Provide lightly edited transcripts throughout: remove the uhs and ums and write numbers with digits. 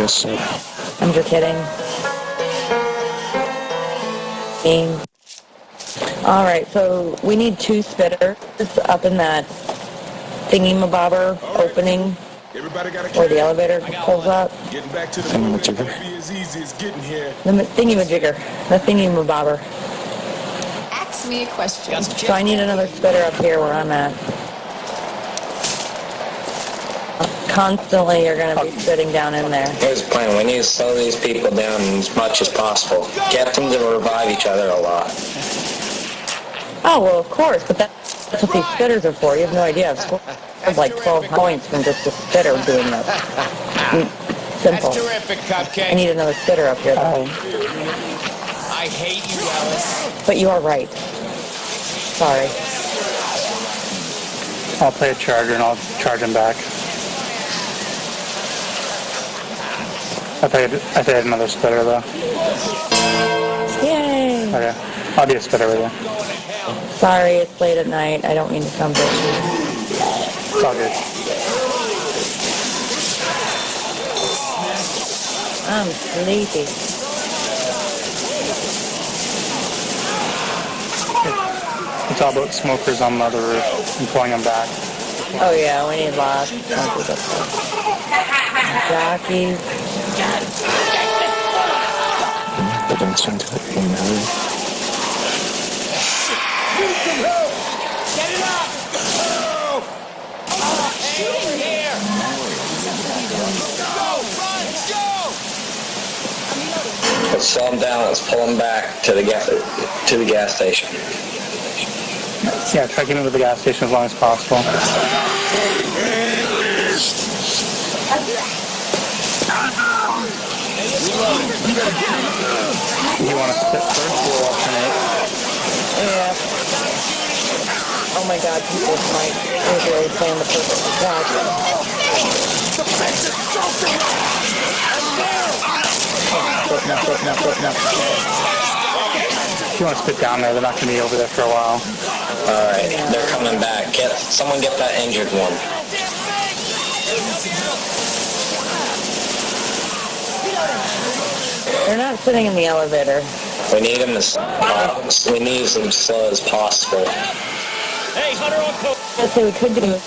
shit. I'm just kidding. Alright, so we need 2 spitters up in that thingy-mabobber opening where the elevator pulls up. Thingy-majigger. The thingy-majigger. The thingy-mabobber. Ask me a question. So I need another spitter up here where I'm at. Constantly you're going to be sitting down in there. Here's the plan. We need to slow these people down as much as possible. Get them to revive each other a lot. Oh, well, of course, but that's what these spitters are for. You have no idea. I've scored like 12 points from just a spitter doing this. Simple. That's terrific, Cupcake. I need another spitter up here, though. I hate you, Alice. But you are right. Sorry. I'll play a charger and I'll charge him back. I think I had another spitter though. Yay! Okay, I'll be a spitter with you. Sorry, it's late at night. I don't mean to come bitchy. It's all good. I'm sleepy. It's all about smokers on the other roof and pulling them back. Oh yeah, we need lots of smokers up there. Jockeys. Put them into it in the room. Get it up! Over here! Go! Run! Go! Let's slow them down. Let's pull them back to the gas station. Yeah, try getting to the gas station as long as possible. You want to spit first or alternate? Yeah. Oh my god, people might really playing the perfect attack. No. If you want to spit down there, they're not going to be over there for a while. Alright, they're coming back. Someone get that injured one. They're not sitting in the elevator. We need them as slow as possible. Hey, Hunter on coke! Yes, we could do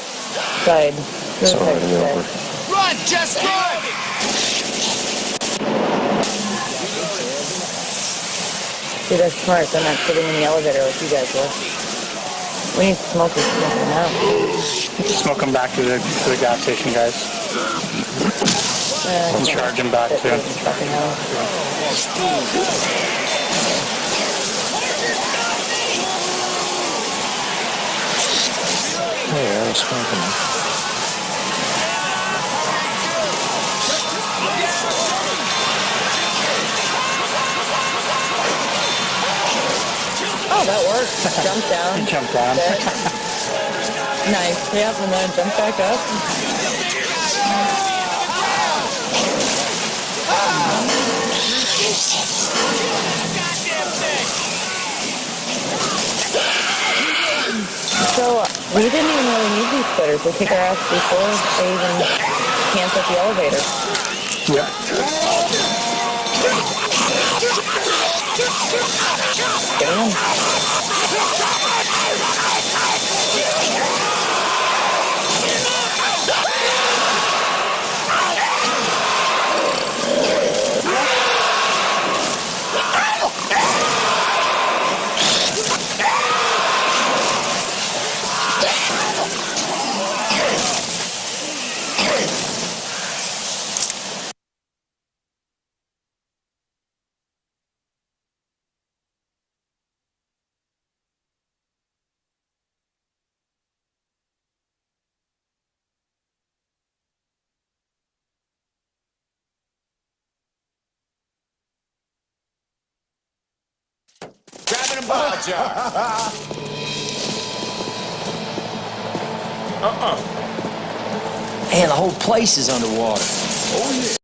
side. It's already over. Run! Just run! See, they're smart. They're not sitting in the elevator like you guys were. We need smokers smoking out. Smoke them back to the gas station, guys. And charge them back too. Oh yeah, I was smoking. Oh, that worked. Jump down. Jump down. Nice. Yep, and then jump back up. So, we didn't even really need these spitters. We kicked our ass before they even canceled the elevator. Yep. Get in. Grabbing a ball jar. Man, the whole place is underwater. Oh, yeah.